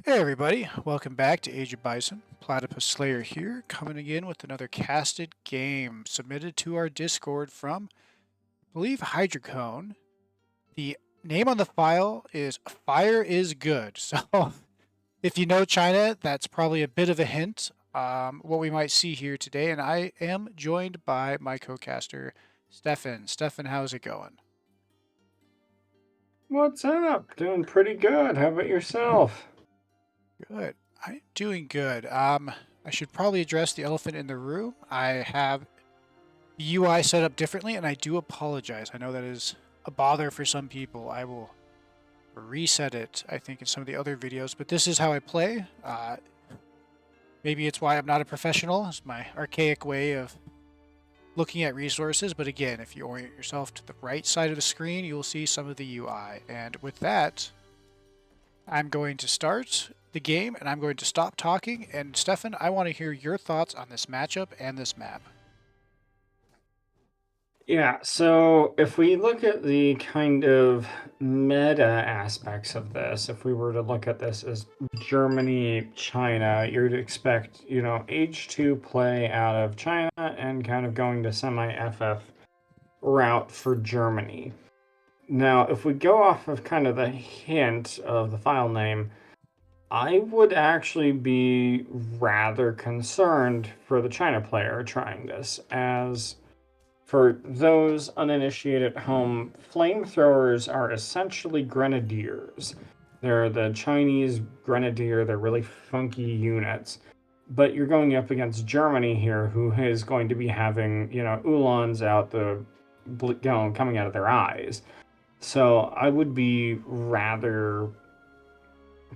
Hey everybody, welcome back to Age of Bison. Platypus Slayer here, coming again with another casted game submitted to our Discord from, I believe, Hydrocone. The name on the file is Fire is Good. So if you know China, that's probably a bit of a hint what we might see here today. And I am joined by my co-caster, Stefan. Stefan, how's it going? What's up? Doing pretty good. How about yourself? Good. I'm doing good. I should probably address the elephant in the room. I have UI set up differently, and I do apologize. I know that is a bother for some people. I will reset it, I think, in some of the other videos, but this is how I play. Maybe it's why I'm not a professional. It's my archaic way of looking at resources, but again, if you orient yourself to the right side of the screen, you will see some of the UI. And with that, I'm going to start the game, and I'm going to stop talking. And Stefan, I want to hear your thoughts on this matchup and this map. Yeah, so if we look at the kind of meta aspects of this, if we were to look at this as Germany, China, you'd expect, H2 play out of China and kind of going to semi-FF route for Germany. Now, if we go off of kind of the hint of the file name, I would actually be rather concerned for the China player trying this, as for those uninitiated at home, flamethrowers are essentially grenadiers. They're the Chinese grenadier, they're really funky units. But you're going up against Germany here, who is going to be having, Ulans out coming out of their eyes. So I would be rather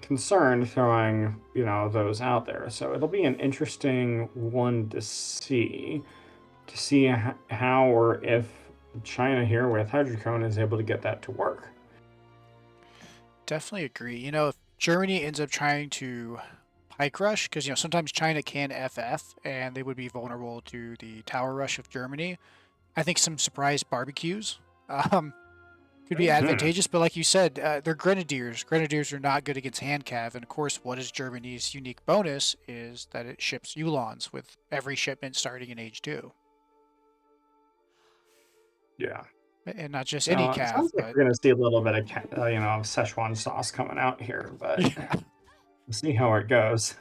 concerned throwing, those out there. So it'll be an interesting one to see how or if China here with Hydrocone is able to get that to work. Definitely agree. If Germany ends up trying to pike rush, because, sometimes China can FF and they would be vulnerable to the tower rush of Germany. I think some surprise barbecues could be advantageous, but like you said, they're grenadiers. Grenadiers are not good against hand cav, and of course, what is Germany's unique bonus is that it ships Ulans with every shipment starting in age 2. Yeah. And not just So any it cav, sounds like but we're going to see a little bit of, Szechuan sauce coming out here, but yeah. we'll see how it goes.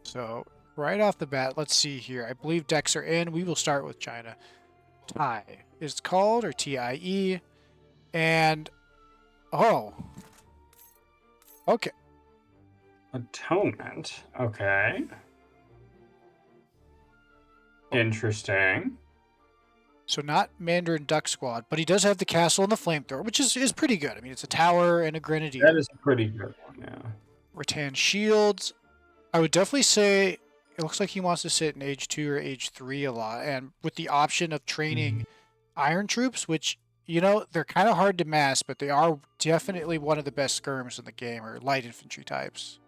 So right off the bat, let's see here. I believe decks are in. We will start with China. Tai is called, or TIE, and oh, okay. Atonement. Okay. Interesting. So not Mandarin Duck Squad, but he does have the castle and the flamethrower, which is pretty good. I mean, it's a tower and a That grenadier. is a pretty good one, yeah. Rattan shields. I would definitely say it looks like he wants to sit in age 2 or age 3 a lot, and with the option of training iron troops, which they're kind of hard to mass, but they are definitely one of the best skirms in the game, or light infantry types.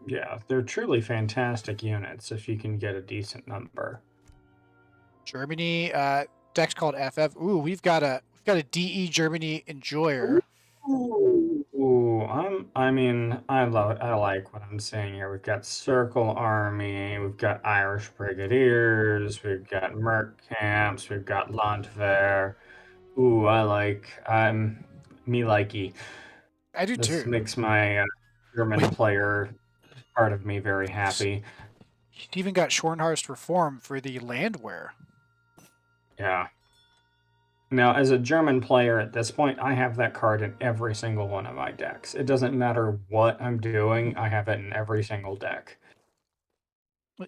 Yeah, they're truly fantastic units if you can get a decent number. Germany, deck's called FF. Ooh, we've got a DE Germany enjoyer. Ooh, I like what I'm seeing here. We've got Circle Army, we've got Irish Brigadiers, we've got Merc Camps, we've got Landwehr. Ooh, me likey. I do This too. makes my German Wait, player part of me very happy. he's even got Schornhorst Reform for the landwear. Yeah. Now, as a German player at this point, I have that card in every single one of my decks. It doesn't matter what I'm doing, I have it in every single deck.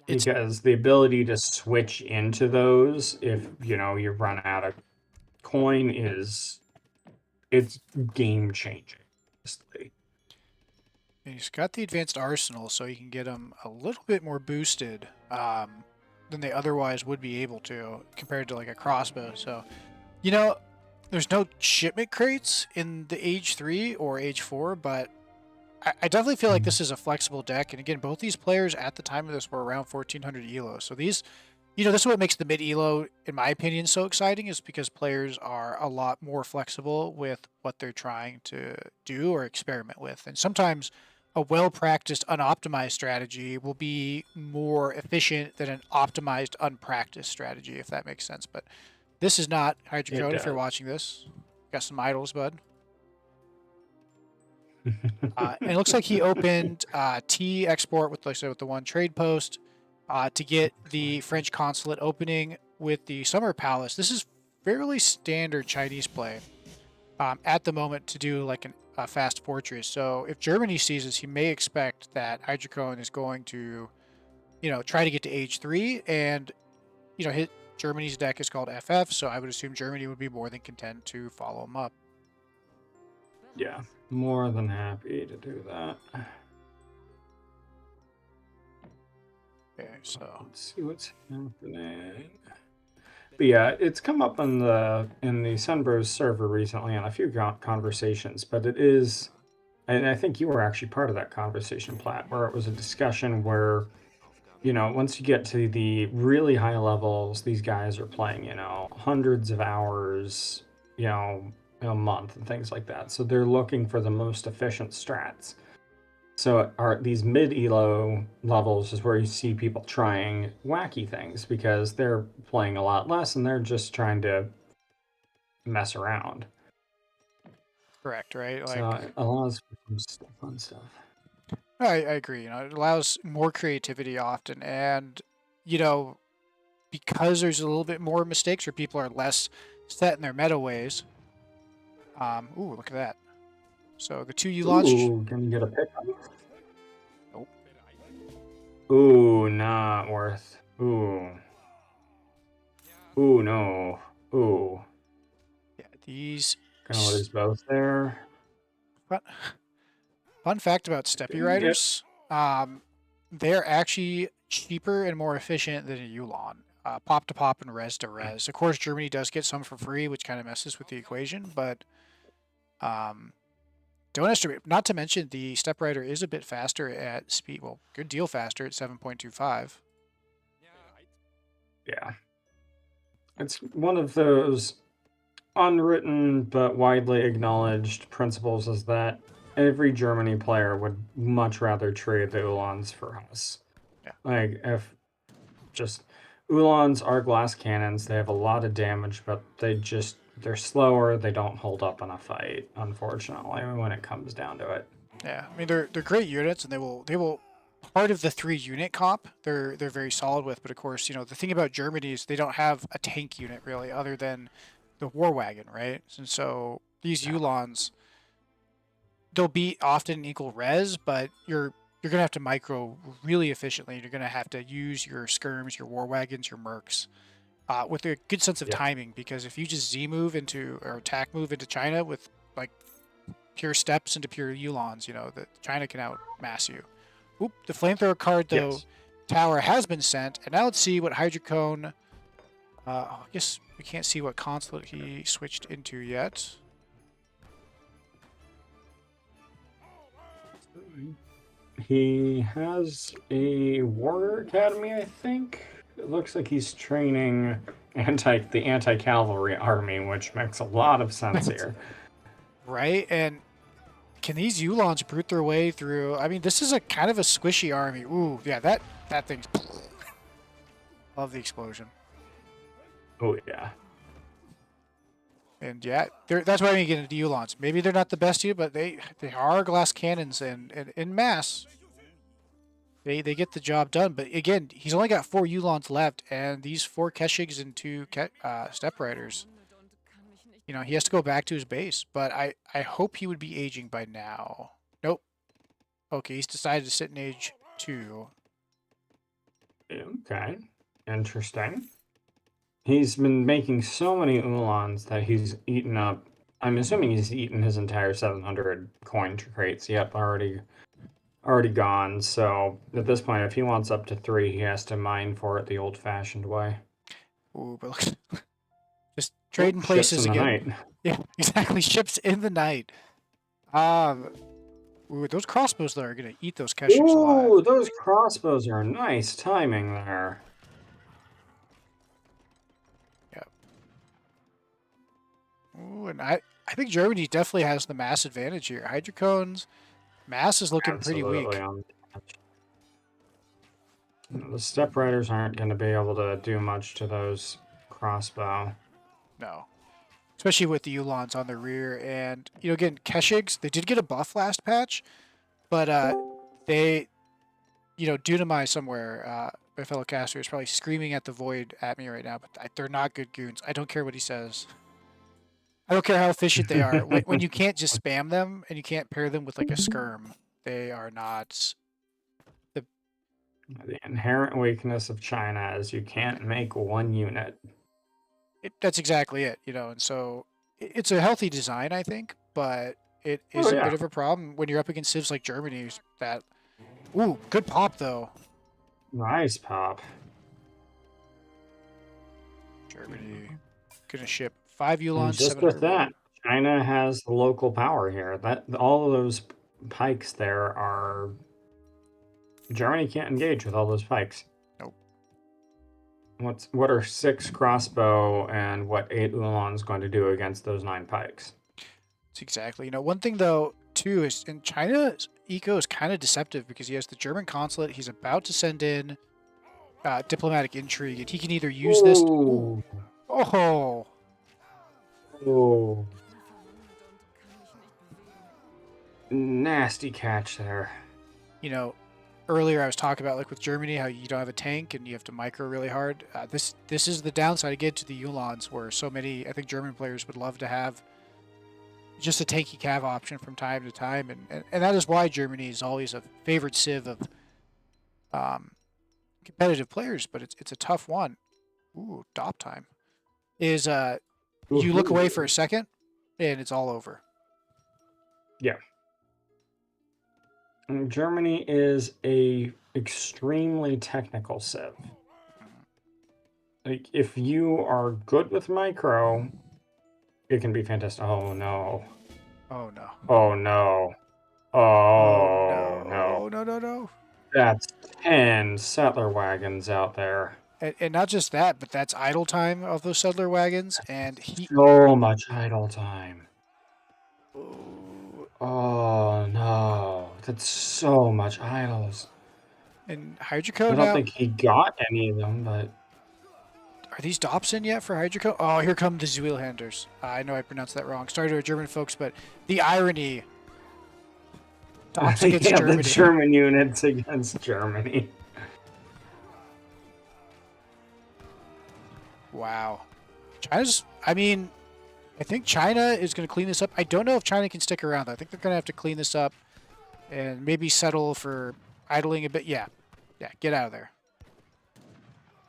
It's Because the ability to switch into those if, you run out of coin it's game changing, honestly. He's got the advanced arsenal, so you can get him a little bit more boosted than they otherwise would be able to, compared to like a crossbow. So, there's no shipment crates in the age 3 or age 4, but I definitely feel like this is a flexible deck. And again, both these players at the time of this were around 1400 elo. So these, this is what makes the mid elo, in my opinion, so exciting, is because players are a lot more flexible with what they're trying to do or experiment with. And sometimes a well-practiced, unoptimized strategy will be more efficient than an optimized, unpracticed strategy, if that makes sense. But this is not It Hydrocone, if you're does. watching this. Got some idols, bud. And it looks like he opened T export with, like I said, with the one trade post to get the French consulate opening with the Summer Palace. This is fairly standard Chinese play at the moment to do like a fast fortress. So if Germany sees this, he may expect that Hydrocone is going to, try to get to H3 and, hit Germany's deck is called FF. So I would assume Germany would be more than content to follow him up. Yeah, more than happy to do that. Okay, so Let's see what's happening. But yeah, it's come up in the Sunbros server recently on a few conversations, but it is, and I think you were actually part of that conversation, Platt, where it was a discussion where, once you get to the really high levels, these guys are playing, hundreds of hours, a month and things like that. So they're looking for the most efficient strats. So are these mid elo levels is where you see people trying wacky things because they're playing a lot less and they're just trying to mess around. correct, right? So Like, it allows for some fun stuff. I agree. It allows more creativity often, and because there's a little bit more mistakes or people are less set in their meta ways. Ooh, look at that. So the two you launched. Ooh, can you get a pick? Nope. Ooh, not worth. Ooh. Ooh, no. Ooh. Yeah, these. Gonna let us both there. Fun fact about Steppy Yep. Riders. They're actually cheaper and more efficient than a Yulon. Pop to pop and res to res. Of course, Germany does get some for free, which kind of messes with the equation, but don't estimate. Not to mention the Step Rider is a bit faster at speed. Well, good deal faster at 7.25. Yeah. It's one of those unwritten but widely acknowledged principles is that every Germany player would much rather trade the Ulans for us. Yeah. Like, if just Ulans are glass cannons, they have a lot of damage, but they're slower, they don't hold up in a fight, unfortunately, when it comes down to it. Yeah, I mean they're great units, and they will part of the 3 unit comp. They're very solid with, but of course the thing about Germany is they don't have a tank unit really, other than the war wagon, right? And so these Yeah. Ulans, they'll be often equal res, but you're gonna have to micro really efficiently. You're gonna have to use your skirms, your war wagons, your mercs. With a good sense of Yep. timing, because if you just Z move into or attack move into China with like pure steps into pure Yulons, that China can outmass you. Oop, the flamethrower card though, Yes. tower has been sent, and now let's see what Hydrocone. I guess we can't see what consulate he switched into yet. He has a warrior academy, I think. It looks like he's training the anti-cavalry army, which makes a lot of sense here. Right, and can these Yulons brute their way through? I mean, this is a kind of a squishy army. Ooh, yeah, that thing's. Love the explosion. Oh yeah. And yeah, that's why we get into Yulons. Maybe they're not the best unit, but they are glass cannons, and in mass, they get the job done. But again, he's only got 4 Yulons left, and these 4 Keshigs and 2 Step Riders. He has to go back to his base. But I hope he would be aging by now. Nope. Okay, he's decided to sit in age 2. Okay. Interesting. He's been making so many Ulans that he's eaten up. I'm assuming he's eaten his entire 700 coin crates. Yep, already gone. So at this point, if he wants up to 3, he has to mine for it the old-fashioned way. Ooh, but look, just trading Ships places in the again. night. Yeah, exactly. Ships in the night. Ooh, those crossbows though are gonna eat those Keshiks alive. Ooh, those crossbows are nice timing there. Yeah. Ooh, and I think Germany definitely has the mass advantage here. Hydrocones, Mass is looking pretty absolutely weak. on the step riders aren't going to be able to do much to those crossbow. No. Especially with the Ulons on the rear. And, again, Keshigs, they did get a buff last patch, but they, Dunamai somewhere, my fellow caster, is probably screaming at the void at me right now, but they're not good goons. I don't care what he says. I don't care how efficient they are. When you can't just spam them and you can't pair them with like a skirm, they are not the. The inherent weakness of China is you can't make one unit. That's exactly it, and so it's a healthy design, I think, but it is Oh a bit yeah, of a problem when you're up against civs like Germany. That, ooh, good pop though. nice pop. Germany gonna ship 5 And Ulons, just with 700 that, wood. China has the local power here. That all of those pikes there are. Germany can't engage with all those pikes. Nope. What are 6 crossbow and what 8 Ulan's going to do against those 9 pikes? It's exactly. One thing though too is in China's eco is kind of deceptive because he has the German consulate. He's about to send in diplomatic intrigue, and he can either use this. Ooh, Ooh. oh, Oh. Nasty catch there. Earlier I was talking about like with Germany how you don't have a tank and you have to micro really hard. This is the downside again to the Ulans, where so many I think German players would love to have just a tanky cav option from time to time, and that is why Germany is always a favorite civ of competitive players, but it's a tough one. Ooh, dop time is you look away for a second and it's all over. Yeah. And Germany is a extremely technical civ. Like if you are good with micro, it can be fantastic. Oh no. Oh no. Oh no. Oh Oh no. no. No, no, no. That's 10 settler wagons out there. And not just that, but that's idle time of those settler wagons, and he. So much idle time. Ooh, Oh no. That's so much idles. and I Hydroco don't now. think he got any of them, but Are these dops in yet for Hydroco? Oh, here come the Zweilhanders. I know I pronounced that wrong. Sorry to our German folks, but the irony. Dops against yeah, Germany. the German units against Germany. Wow. I think China is going to clean this up. I don't know if China can stick around, though. I think they're going to have to clean this up and maybe settle for idling a bit. Yeah. Yeah, get out of there.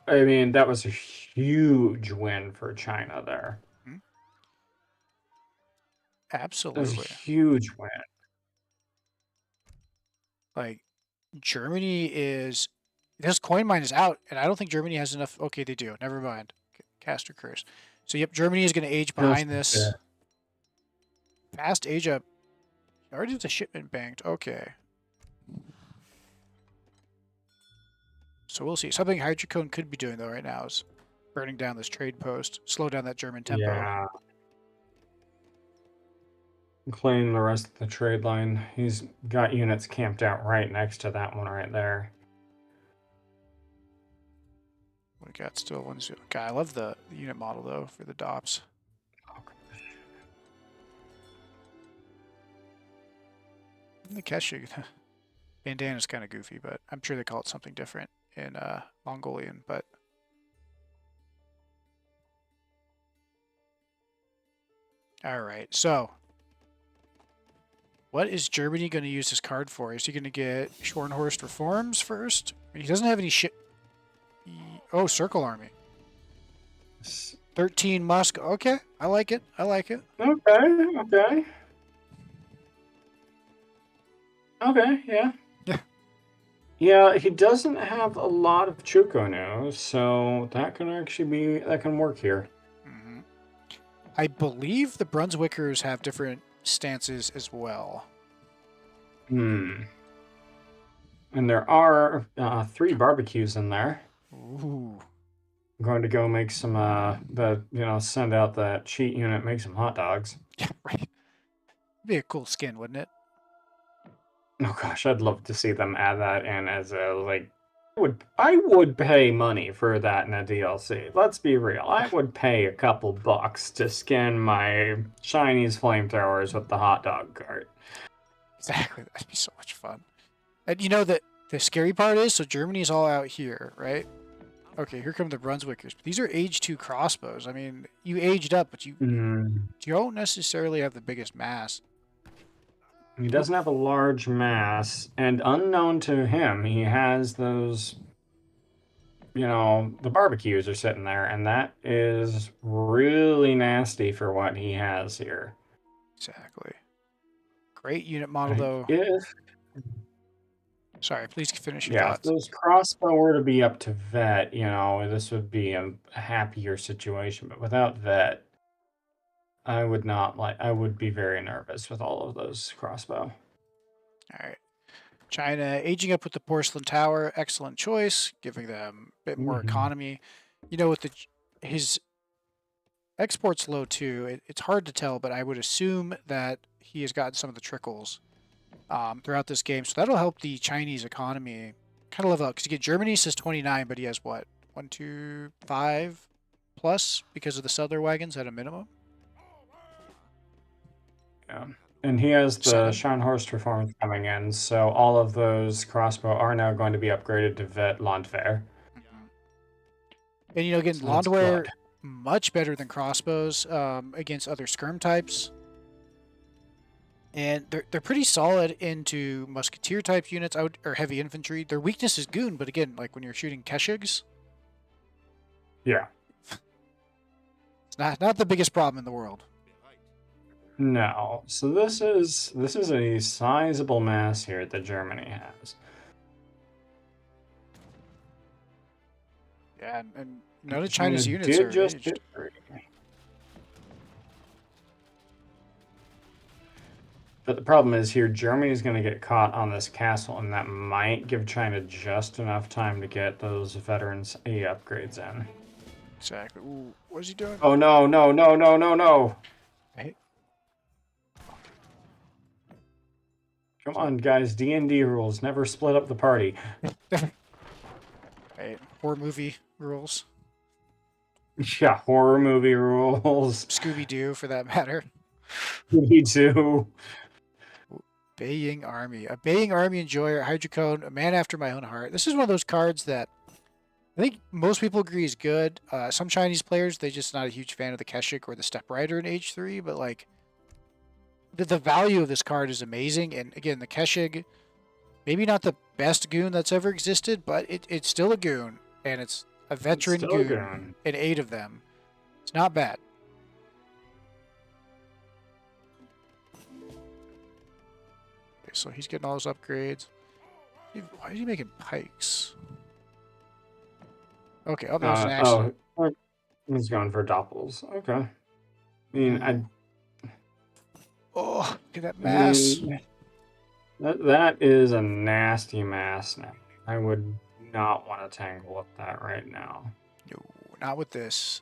I mean, that was a huge win for China there. Hmm? That was a Absolutely. huge win. Like, Germany is. This coin mine is out, and I don't think Germany has enough. Okay, they do. Never mind. Caster curse. So, yep, Germany is going to age behind this. Fast age up. Already has a shipment banked. Okay. So we'll see. Something Hydrocone could be doing, though, right now is burning down this trade post, slow down that German tempo. Yeah. Clean the rest of the trade line. He's got units camped out right next to that one right there. We got still one. Okay, I love the unit model, though, for the DOPS. The Keshig bandana is kind of goofy, but I'm sure they call it something different in Mongolian. But all right, so what is Germany going to use this card for? Is he going to get Schornhorst reforms first? I mean, he doesn't have any shit. Oh, Circle Army. 13 Musk. Okay, I like it. I like it. Okay. Okay, yeah. Yeah. Yeah, he doesn't have a lot of Chuko now, so that can work here. Mm-hmm. I believe the Brunswickers have different stances as well. And there are 3 barbecues in there. Ooh. I'm going to go make some send out that cheat unit, make some hot dogs. Yeah, right. Be a cool skin, wouldn't it? Oh gosh, I'd love to see them add that in as a like. I would pay money for that in a DLC. Let's be real. I would pay a couple bucks to skin my Chinese flamethrowers with the hot dog cart. Exactly. That'd be so much fun. And you know that the scary part is, so Germany's all out here, right? Okay, here come the Brunswickers. These are age 2 crossbows. I mean, you aged up, but you don't necessarily have the biggest mass. He doesn't have a large mass, and unknown to him, he has those, the barbecues are sitting there, and that is really nasty for what he has here. Exactly. Great unit model, Like, though. if Sorry, please finish your Yeah, if thoughts. those crossbow were to be up to vet, this would be a happier situation. But without vet, I would not like. I would be very nervous with all of those crossbow. All right. China aging up with the porcelain tower, excellent choice, giving them a bit more economy. You know, with his export's low too. It's hard to tell, but I would assume that he has gotten some of the trickles throughout this game, so that'll help the Chinese economy kind of level out. Because you get Germany says 29, but he has what 1, 2, 5 plus because of the Souther wagons at a minimum. Yeah. And he has the 7. Scharnhorst reforms coming in, so all of those crossbow are now going to be upgraded to vet Landwehr. And again, So that's Landwehr good. much better than crossbows against other skirm types. And they're pretty solid into musketeer type units or heavy infantry. Their weakness is goon, but again, like when you're shooting Keshigs, Yeah. it's not the biggest problem in the world. No. So this is a sizable mass here that Germany has. Yeah, and none of China's units did are just aged. get 3. But the problem is here, Germany's going to get caught on this castle, and that might give China just enough time to get those veterans A upgrades in. Exactly. Ooh, what is he doing? Oh no, no, no, no, no, no. Hey. Come on, guys, D&D rules. Never split up the party. Hey, horror movie rules. Yeah, horror movie rules. Scooby-Doo, for that matter. Me too. Baying Army. A Baying Army enjoyer, Hydrocone, a man after my own heart. This is one of those cards that I think most people agree is good. Some Chinese players, they're just not a huge fan of the Keshik or the Step Rider in Age 3, but like the value of this card is amazing. And again, the Keshig, maybe not the best goon that's ever existed, but it's still a goon, and it's a veteran goon, and 8 of them. It's not bad. Okay, so he's getting all those upgrades. Why is he making pikes? Okay, oh, that was an accident. Oh, he's going for doppels. Okay. I mean, Oh, look at that mass. That is a nasty mass now. I would not want to tangle with that right now. No, not with this.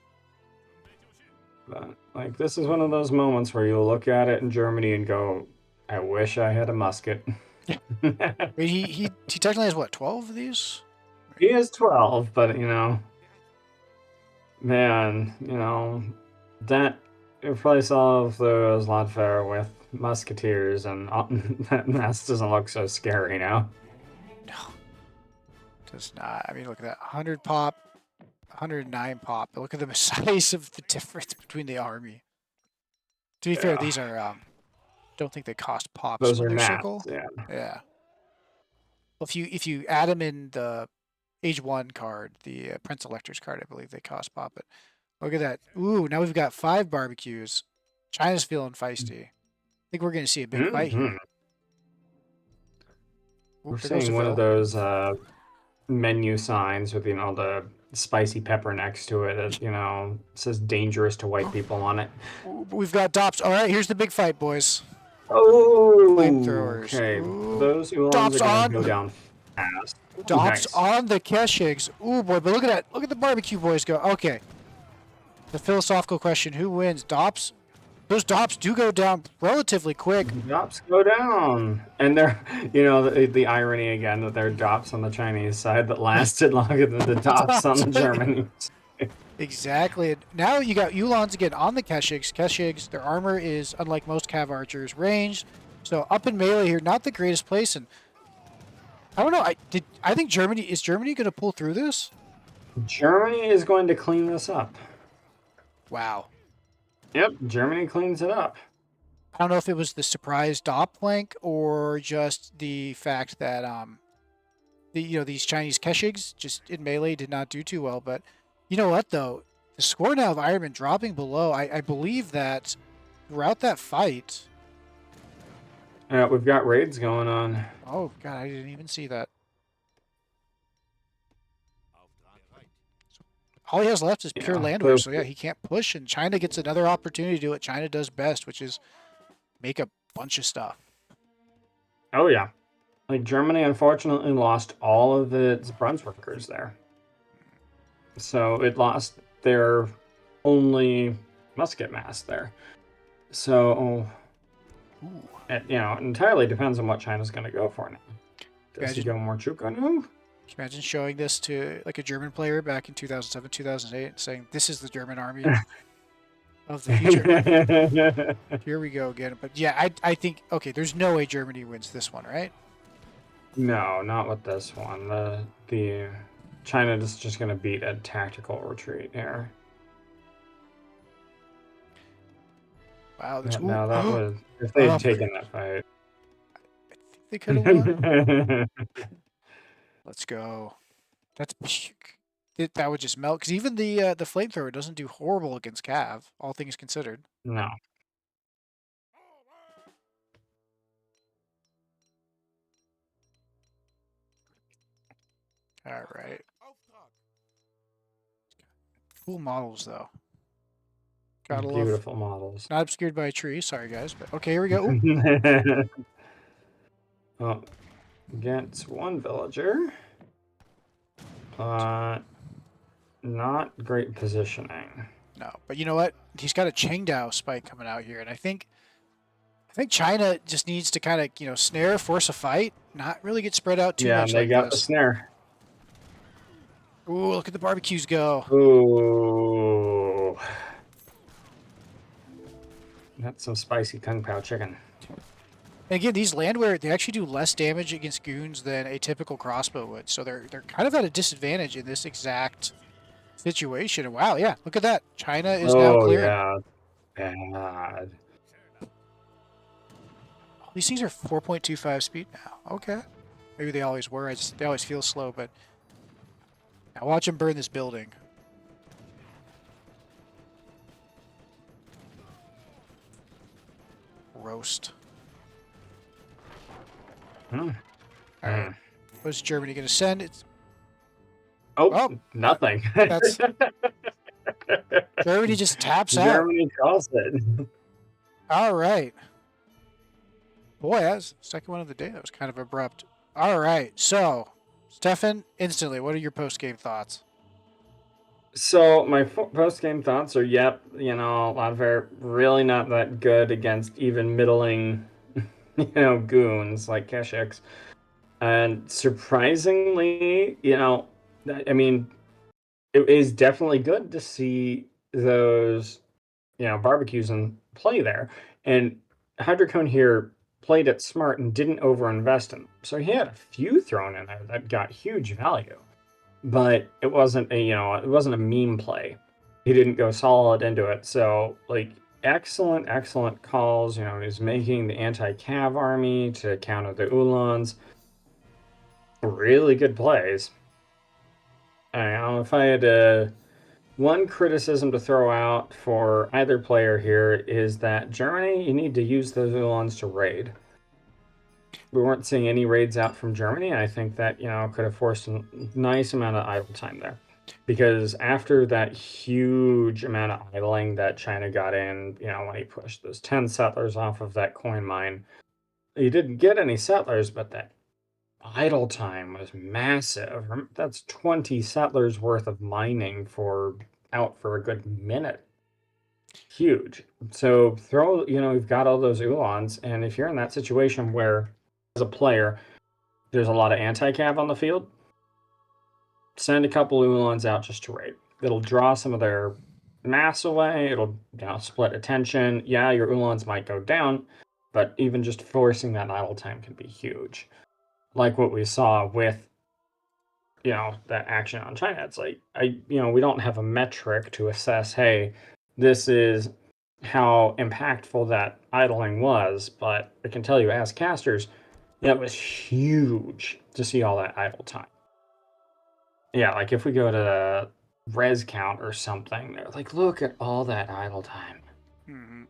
But, like, this is one of those moments where you look at it in Germany and go, I wish I had a musket. Wait, he technically has, what, 12 of these? He has 12, but, man, that replace all of those Landwehr with musketeers, and that mass doesn't look so scary now. No, it does not. I mean, look at that. 100 pop, 109 pop. But look at the size of the difference between the army. To be fair, these are, don't think they cost pops. Those are their mass, circle. yeah. Yeah. Well, if you add them in the Age 1 card, the Prince Elector's card, I believe they cost pop. But look at that. Ooh, now we've got 5 barbecues. China's feeling feisty. I think we're going to see a big fight here. We're seeing one of those menu signs with, the spicy pepper next to it that, says dangerous to white people on it. We've got Dops. All right, here's the big fight, boys. Oh! Flamethrowers. Okay, Ooh. those ones are going to go down fast. Dops on the Keshigs. Ooh, boy, but look at that. Look at the barbecue boys go. Okay. The philosophical question, who wins? Dops those dops do go down relatively quick. Drops go down, and they're, the irony again that there are drops on the Chinese side that lasted longer than the drops on the Germany. Exactly. And now you got Ulans again on the Keshiks. Keshiks, their armor is, unlike most Cav archers, ranged. So up in melee here, not the greatest place. And I don't know. I think Germany going to pull through this? Germany is going to clean this up. Wow. Yep, Germany cleans it up. I don't know if it was the surprise dop flank or just the fact that these Chinese Keshiks just in melee did not do too well. But you know what though, the score now of Ironman dropping below. I believe that throughout that fight. We've got raids going on. Oh god, I didn't even see that. All he has left is pure landware, so yeah, he can't push, and China gets another opportunity to do what China does best, which is make a bunch of stuff. Oh yeah. Like Germany unfortunately lost all of its Brunswickers there. So it lost their only musket mass there. So it entirely depends on what China's going to go for now. Does he go more Chuko? No? Can you imagine showing this to like a German player back in 2007, 2008 and saying, this is the German army of the future? Here we go again. But yeah, I think, okay, there's no way Germany wins this one, right? No, not with this one. The China is just going to beat a tactical retreat here. Wow, this now that was if they'd taken that fight. I think they could have won. Let's go. That would just melt because even the flamethrower doesn't do horrible against Cav, all things considered. No. All right. Cool models though. Gotta love beautiful models. Not obscured by a tree. Sorry guys, but okay, here we go. Oh, gets one villager. Not great positioning. No, but you know what? He's got a Chengdao spike coming out here, and I think China just needs to kind of snare, force a fight, not really get spread out too much. Yeah, they like got this. the snare. Ooh, look at the barbecues go. Ooh. That's some spicy Kung Pao chicken. And again, these landware, they actually do less damage against goons than a typical crossbow would. So they're kind of at a disadvantage in this exact situation. And wow, yeah, look at that. China is now clearing. Yeah, bad. These things are 4.25 speed now. Okay. Maybe they always were. They always feel slow, but now watch them burn this building. Roast. All right. What's Germany going to send? It's nothing. That's Germany just taps out. Germany calls it. All right. Boy, that was the second one of the day. That was kind of abrupt. All right. So, Stefan, instantly, what are your post-game thoughts? So my post-game thoughts are, a lot of really not that good against even middling, goons like Keshiks. And surprisingly, I mean, it is definitely good to see those, barbecues in play there. And Hydrocone here played it smart and didn't overinvest in them. So he had a few thrown in there that got huge value. But it wasn't a meme play. He didn't go solid into it. So, excellent calls. He's making the anti-cav army to counter the Ulans. Really good plays. I don't know if I had one criticism to throw out for either player here is that Germany, you need to use those Ulans to raid. We weren't seeing any raids out from Germany, and I think that, could have forced a nice amount of idle time there. Because after that huge amount of idling that China got in, when he pushed those 10 settlers off of that coin mine, he didn't get any settlers, but that idle time was massive. That's 20 settlers worth of mining out for a good minute. huge. So throw, you've got all those Ulans, and if you're in that situation where, as a player, there's a lot of anti-cav on the field, send a couple Ulans out just to raid. It'll draw some of their mass away. It'll split attention. Yeah, your Ulans might go down, but even just forcing that idle time can be huge. Like what we saw with that action on China. It's like we don't have a metric to assess, hey, this is how impactful that idling was, but I can tell you as casters, it was huge to see all that idle time. Yeah, like if we go to res count or something, they're like, look at all that idle time. Mm-hmm.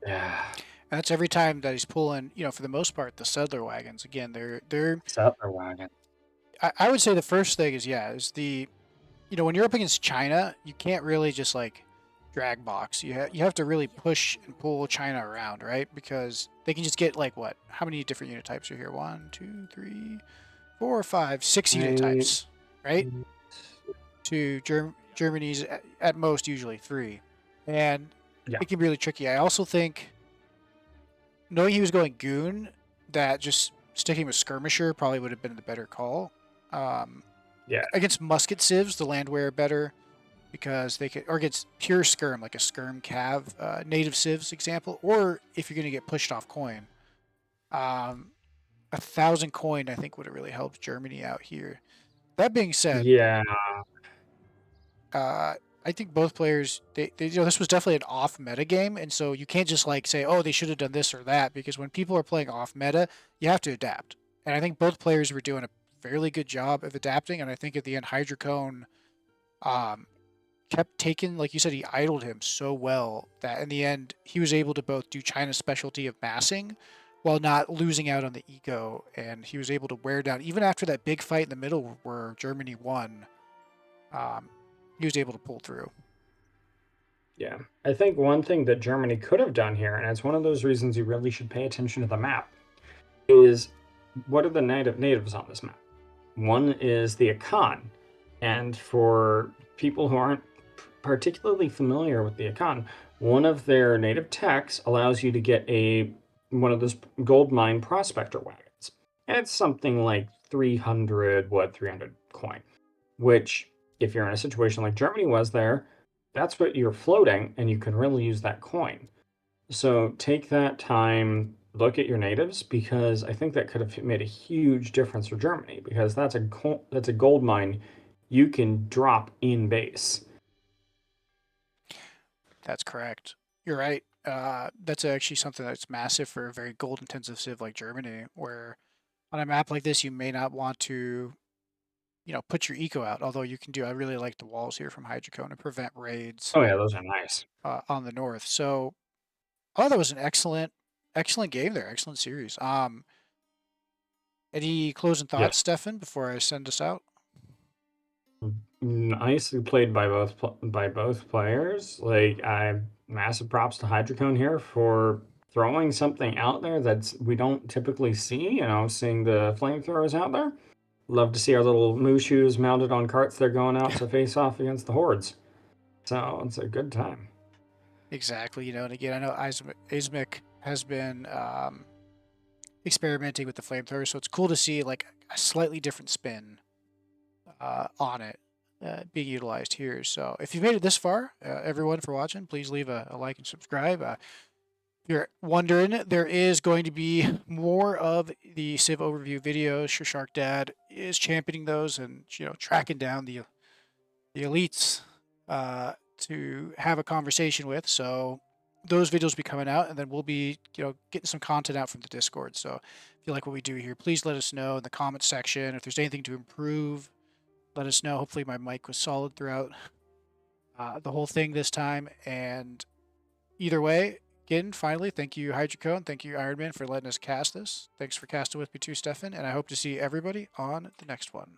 Yeah. And that's every time that he's pulling, for the most part, the settler wagons. Again, they're Settler wagon. I would say the first thing is when you're up against China, you can't really just like drag box. You have to really push and pull China around, right? Because they can just get like what? How many different unit types are here? 1, 2, 3, 4, 5, 6 unit types, right? To Germany's at most usually 3, and it can be really tricky. I also think knowing he was going goon, that just sticking with skirmisher probably would have been the better call. Against musket civs, the landwear better because they could, or against pure skirm like a skirm cav, native civs example, or if you're going to get pushed off coin, 1,000 coin I think would have really helped Germany out here. That being said, I think both players, they this was definitely an off meta game, and so you can't just like say, oh, they should have done this or that, because when people are playing off meta, you have to adapt. And I think both players were doing a fairly good job of adapting, and I think at the end, Hydrocone kept taking, like you said, he idled him so well that in the end, he was able to both do China's specialty of massing while not losing out on the eco, and he was able to wear down, even after that big fight in the middle where Germany won, he was able to pull through. Yeah. I think one thing that Germany could have done here, and it's one of those reasons you really should pay attention to the map, is what are the natives on this map? One is the Akan. And for people who aren't particularly familiar with the Akan, one of their native techs allows you to get one of those gold mine prospector wagons. And it's something like 300 coin, which if you're in a situation like Germany was there, that's what you're floating, and you can really use that coin. So take that time, look at your natives, because I think that could have made a huge difference for Germany, because that's a gold mine you can drop in base. That's correct. You're right. That's actually something that's massive for a very gold intensive civ like Germany, where on a map like this, you may not want to, put your eco out. Although you can do, I really like the walls here from Hydrocone to prevent raids. Oh yeah, those are nice. On the north. So, that was an excellent game there. Excellent series. Any closing thoughts, Yes. Stefan, before I send us out? Nicely played by both players. Like, massive props to Hydrocone here for throwing something out there that we don't typically see. Seeing the flamethrowers out there. Love to see our little Mushus mounted on carts. They're going out to face off against the hordes. So it's a good time. Exactly. And again, I know Ismic has been experimenting with the flamethrower, so it's cool to see like a slightly different spin on it being utilized here. So if you've made it this far, everyone for watching, please leave a like and subscribe. If you're wondering, there is going to be more of the Civ overview videos. Shark Dad is championing those and tracking down the elites to have a conversation with. So those videos will be coming out, and then we'll be getting some content out from the Discord. So if you like what we do here, please let us know in the comment section. If there's anything to improve, let us know. Hopefully my mic was solid throughout the whole thing this time. And either way, again, finally, thank you, Hydrocone. Thank you, Ironman, for letting us cast this. Thanks for casting with me too, Stefan. And I hope to see everybody on the next one.